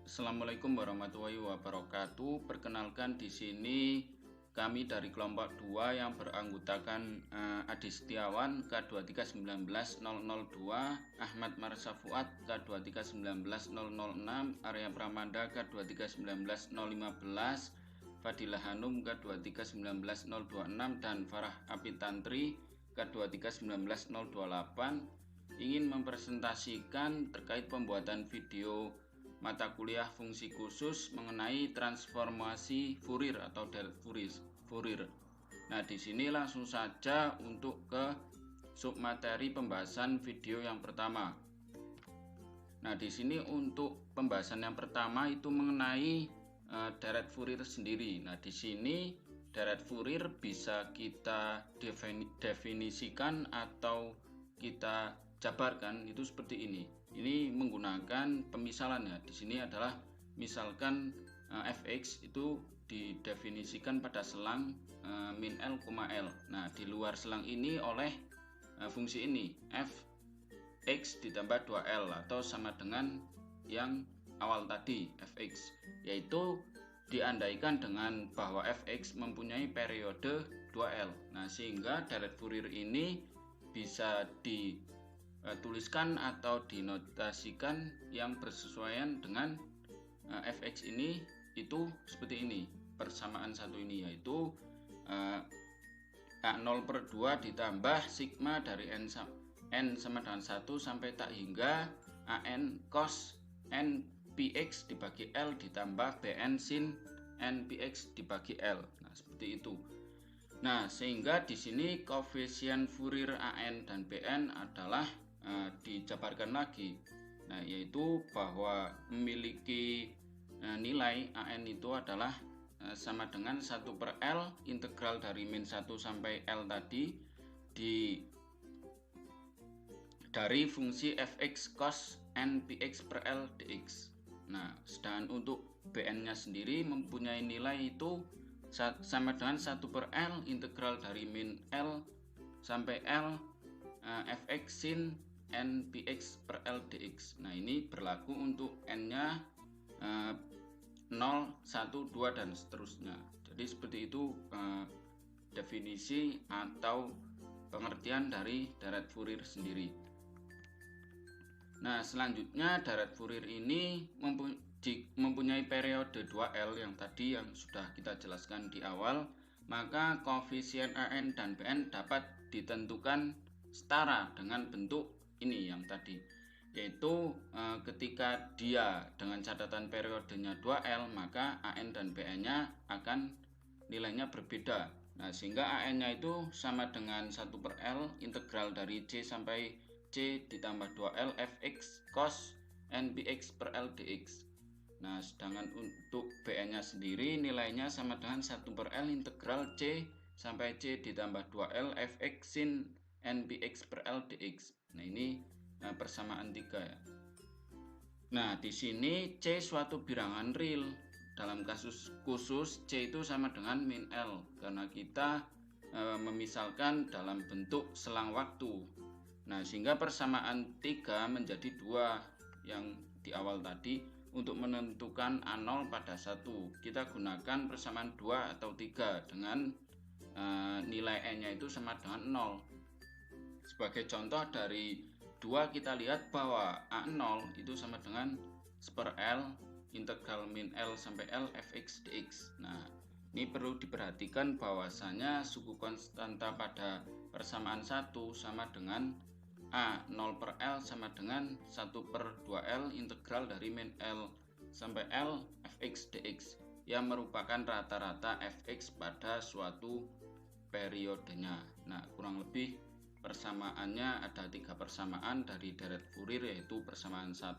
Assalamualaikum warahmatullahi wabarakatuh. Perkenalkan, di sini kami dari kelompok 2 yang beranggotakan Adi Setiawan K2319002, Ahmad Marsa Fuad K2319006, Arya Pramanda K2319015, Fadilah Hanum K2319026, dan Farah Apitantri K2319028 ingin mempresentasikan terkait pembuatan video mata kuliah fungsi khusus mengenai transformasi Fourier atau del Fourier. Nah, di sini langsung saja untuk ke submateri pembahasan video yang pertama. Nah, di sini untuk pembahasan yang pertama itu mengenai deret Fourier sendiri. Nah, di sini deret Fourier bisa kita definisikan atau kita jabarkan itu seperti ini. Ini menggunakan pemisalan ya. Di sini adalah misalkan fx itu didefinisikan pada selang min L, L. Nah, di luar selang ini oleh fungsi ini fx ditambah 2L atau sama dengan yang awal tadi fx, yaitu diandaikan dengan bahwa fx mempunyai periode 2L. Nah, sehingga deret Fourier ini bisa dituliskan atau dinotasikan yang bersesuaian dengan fx ini itu seperti ini. Persamaan satu ini yaitu A0/2 ditambah sigma dari n sama dengan 1 sampai tak hingga an cos n px dibagi L ditambah bn sin n px dibagi L. Nah, seperti itu. Nah, sehingga di sini koefisien Fourier an dan bn adalah dijabarkan lagi. Nah, yaitu bahwa memiliki nilai an itu adalah sama dengan 1/L integral dari min 1 sampai L tadi dari fungsi fx cos n px per L dx. Nah, sedangkan untuk bn nya sendiri mempunyai nilai itu sama dengan 1/L integral dari min L sampai L fx sin n px per L dx. Nah, ini berlaku untuk n nya 0, 1, 2 dan seterusnya. Jadi seperti itu definisi atau pengertian dari deret Fourier sendiri. Nah, selanjutnya deret Fourier ini mempunyai periode 2L yang tadi yang sudah kita jelaskan di awal, maka koefisien an dan bn dapat ditentukan setara dengan bentuk ini yang tadi, yaitu ketika dia dengan catatan periodenya 2L, maka an dan bn nya akan nilainya berbeda. Nah, sehingga an nya itu sama dengan 1/L integral dari C sampai C ditambah 2L fx cos n px per L dx. Nah, sedangkan untuk bn nya sendiri nilainya sama dengan 1/L integral C sampai C ditambah 2L fx sin n px per L dx. Nah, ini persamaan 3 ya. Nah, di sini C suatu bilangan real. Dalam kasus khusus C itu sama dengan min L karena kita memisalkan dalam bentuk selang waktu. Nah, sehingga persamaan 3 menjadi 2 yang di awal tadi. Untuk menentukan A0 pada 1 kita gunakan persamaan 2 atau 3 dengan nilai n nya itu sama dengan 0. Sebagai contoh dari 2 kita lihat bahwa A0 itu sama dengan 1/L integral min L sampai L fx dx. Nah, ini perlu diperhatikan bahwasanya suku konstanta pada persamaan 1 sama dengan A0/L sama dengan 1/2L integral dari min L sampai L fx dx yang merupakan rata-rata fx pada suatu periodenya. Nah, kurang lebih persamaannya ada 3 persamaan dari deret Fourier, yaitu persamaan 1,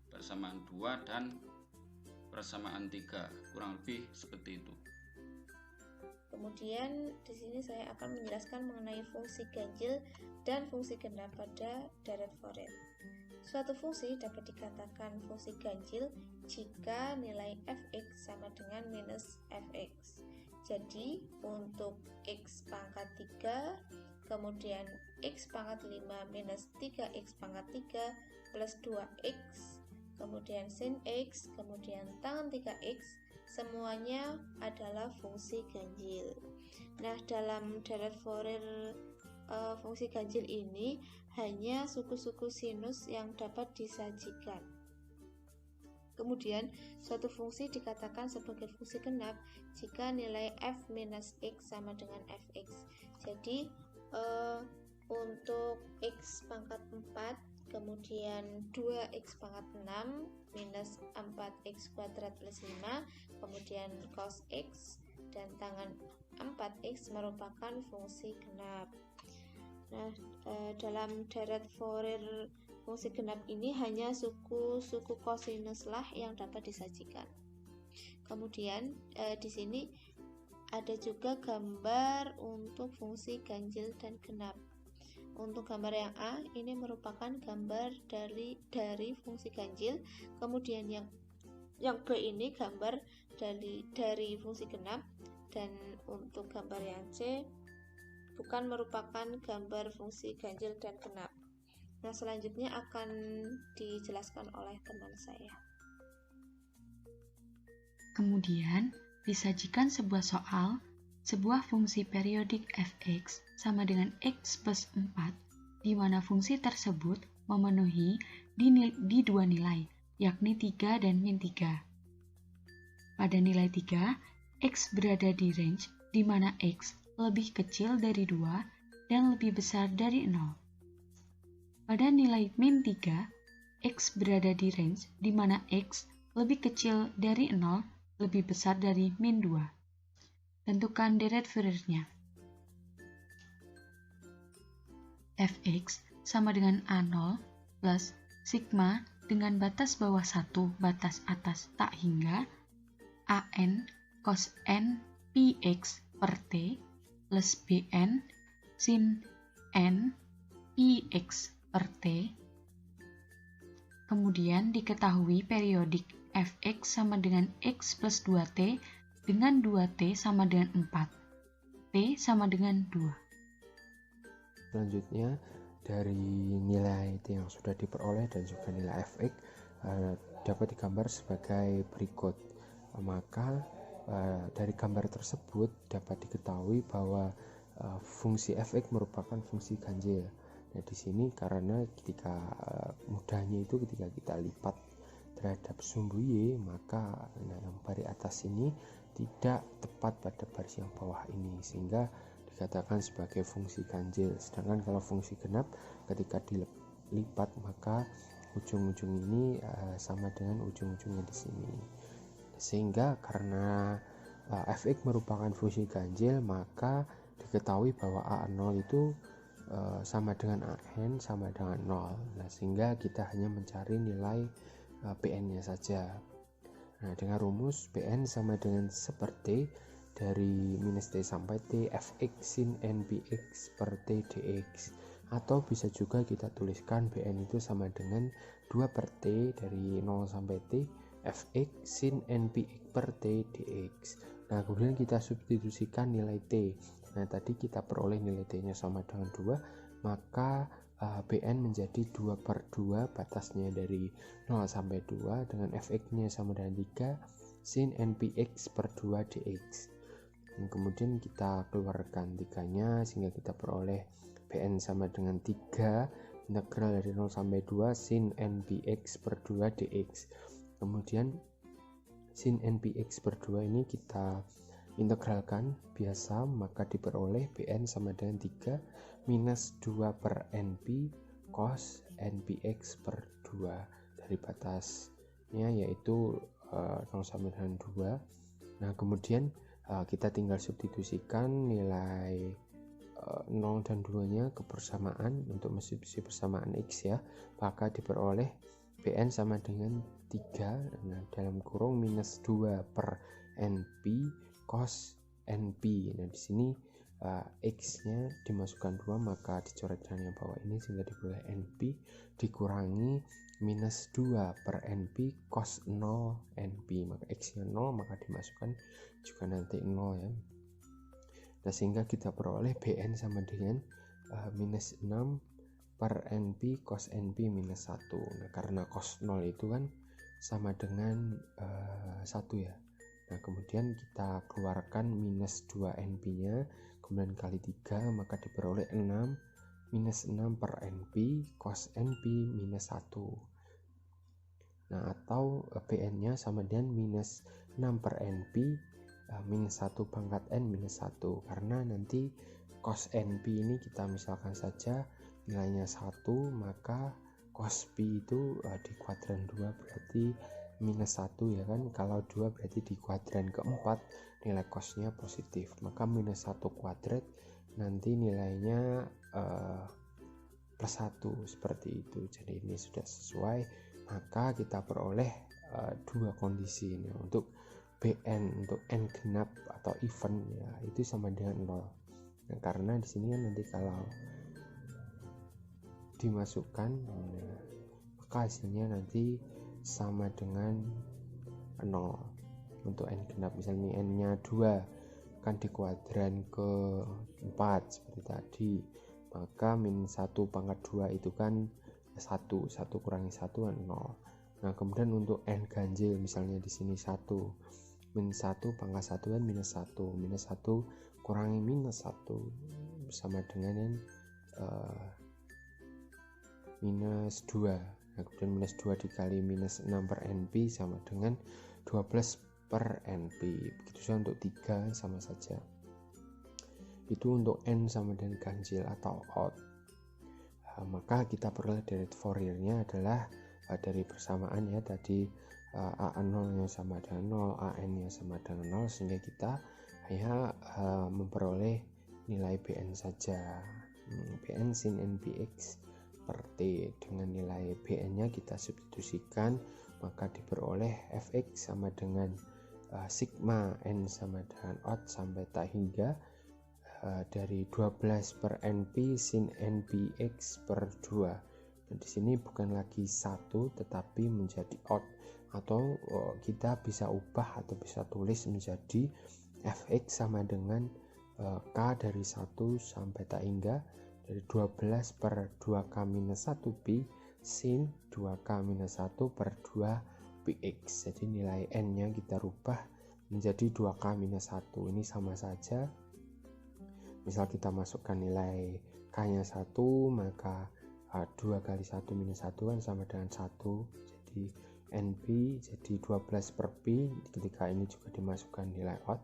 persamaan 2 dan persamaan 3. Kurang lebih seperti itu. Kemudian di sini saya akan menjelaskan mengenai fungsi ganjil dan fungsi genap pada deret Fourier. Suatu fungsi dapat dikatakan fungsi ganjil jika nilai fx sama dengan minus fx. Jadi untuk x pangkat 3, kemudian x pangkat 5 minus 3x pangkat 3 plus 2x, kemudian sin X, kemudian tangan 3X, semuanya adalah fungsi ganjil. Nah, dalam deret Fourier fungsi ganjil ini hanya suku-suku sinus yang dapat disajikan. Kemudian, suatu fungsi dikatakan sebagai fungsi genap jika nilai f minus x sama dengan fx. Jadi, untuk x pangkat 4, kemudian 2x pangkat 6 minus 4x kuadrat plus 5, kemudian cos x, dan tangan 4x merupakan fungsi genap. Nah, dalam deret Fourier fungsi genap ini hanya suku kosinus lah yang dapat disajikan. Kemudian di sini ada juga gambar untuk fungsi ganjil dan genap. Untuk gambar yang A ini merupakan gambar dari fungsi ganjil, kemudian yang B ini gambar dari fungsi genap, dan untuk gambar yang C bukan merupakan gambar fungsi ganjil dan genap. Nah, selanjutnya akan dijelaskan oleh teman saya. Kemudian, disajikan sebuah soal, sebuah fungsi periodik fx sama dengan x plus 4, di mana fungsi tersebut memenuhi di dua nilai, yakni 3 dan min 3. Pada nilai 3, x berada di range di mana x lebih kecil dari 2 dan lebih besar dari 0. Pada nilai min 3, x berada di range di mana x lebih kecil dari 0, lebih besar dari min 2. Tentukan deret Fouriernya. Fx sama dengan A0 plus sigma dengan batas bawah 1, batas atas tak hingga, An cos n px per t plus Bn sin n px per t. Kemudian diketahui periodik fx sama dengan x plus 2t dengan 2t sama dengan 4. T sama dengan 2. Selanjutnya, dari nilai T yang sudah diperoleh dan juga nilai fx dapat digambar sebagai berikut. Maka dari gambar tersebut dapat diketahui bahwa fungsi fx merupakan fungsi ganjil. Nah, di sini karena ketika mudahnya itu ketika kita lipat terhadap sumbu y, maka yang baris atas ini tidak tepat pada baris yang bawah ini, sehingga dikatakan sebagai fungsi ganjil. Sedangkan kalau fungsi genap ketika dilipat maka ujung-ujung ini sama dengan ujung-ujungnya di sini. Sehingga karena fx merupakan fungsi ganjil, maka diketahui bahwa A0 itu sama dengan An sama dengan 0. Nah, sehingga kita hanya mencari nilai Bn-nya saja. Nah, dengan rumus Bn sama dengan seperti dari minus T sampai T fx sin npx per T dx. Atau bisa juga kita tuliskan Bn itu sama dengan 2 per T dari 0 sampai T fx sin npx per T dx. Nah, kemudian kita substitusikan nilai T. Nah, tadi kita peroleh nilai T-nya sama dengan 2, maka Bn menjadi 2 per 2 batasnya dari 0 sampai 2 dengan fx-nya sama dengan 3 sin npx per 2 dx. Dan kemudian kita keluarkan 3-nya sehingga kita peroleh Bn sama dengan 3 integral dari 0 sampai 2 sin npx per 2 dx. Kemudian sin npx per 2 ini kita integralkan biasa, maka diperoleh Bn sama dengan 3 minus 2 per np cos npx per 2 dari batasnya yaitu 0 sampai dengan 2. Nah, kemudian kita tinggal substitusikan nilai 0 dan 2 nya kebersamaan untuk mesin bersamaan x ya, maka diperoleh Bn sama dengan 3, nah, dalam kurung minus 2 per np cos np. Nah, di sini x-nya dimasukkan 2, maka dicoretkan yang bawah ini sehingga diperoleh np dikurangi minus 2 per np cos 0 np, maka x-nya 0 maka dimasukkan juga nanti 0 ya. Nah, sehingga kita peroleh Bn sama dengan minus 6 per np cos np minus 1. Nah, karena cos 0 itu kan sama dengan 1 ya. Nah, kemudian kita keluarkan minus 2NP nya, kemudian kali 3, maka diperoleh 6 minus 6 per NP cos NP minus 1. Nah, atau BN nya sama dengan minus 6 per NP minus 1 pangkat N minus 1, karena nanti cos NP ini kita misalkan saja nilainya 1, maka cos P itu di kuadran 2 berarti minus 1 ya kan. Kalau 2 berarti di kuadran keempat nilai cosnya positif, maka minus 1 kuadrat nanti nilainya plus 1 seperti itu. Jadi ini sudah sesuai, maka kita peroleh 2 kondisi ini. Untuk BN, untuk N genap atau even ya, itu sama dengan 0. Nah, karena di sini kan nanti kalau dimasukkan, maka hasilnya nanti sama dengan 0. Untuk N genap misalnya N nya 2 kan di kuadran ke-4 seperti tadi, maka min 1 pangkat 2 itu kan 1 kurangi 1 kan 0. Nah, kemudian untuk N ganjil misalnya di sini 1, min 1 pangkat 1 kan minus 1, minus 1 kurangi minus 1 sama dengan minus 2. Nah, kemudian minus 2 dikali minus 6 per NP sama dengan 12 per NP. Begitu saja untuk 3 sama saja. Itu untuk N sama dengan ganjil atau odd. Maka kita peroleh deret Fourier-nya adalah dari persamaan ya tadi, A0 nya sama dengan 0, AN nya sama dengan 0, sehingga kita hanya memperoleh nilai BN saja. BN sin NPX per T, dengan nilai BN nya kita substitusikan, maka diperoleh Fx sama dengan sigma N sama dengan odd sampai tak hingga dari 12 per NP sin NPX per 2. Dan di sini bukan lagi 1 tetapi menjadi odd, atau kita bisa ubah atau bisa tulis menjadi Fx sama dengan K dari 1 sampai tak hingga dari 12 per 2K minus 1P sin 2K minus 1 per 2 PX. Jadi nilai N nya kita rubah menjadi 2K minus 1. Ini sama saja. Misal kita masukkan nilai K nya 1, maka 2 kali 1 minus 1 kan sama dengan 1. Jadi NP jadi 12 per P. Ketika ini juga dimasukkan nilai odd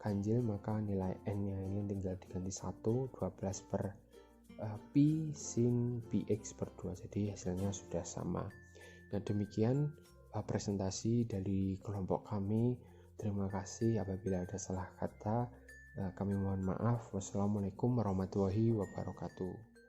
ganjil, maka nilai N nya ini tinggal diganti 1, 12 per P sin PX per 2. Jadi hasilnya sudah sama. Nah, demikian presentasi dari kelompok kami. Terima kasih. Apabila ada salah kata, kami mohon maaf. Wassalamualaikum warahmatullahi wabarakatuh.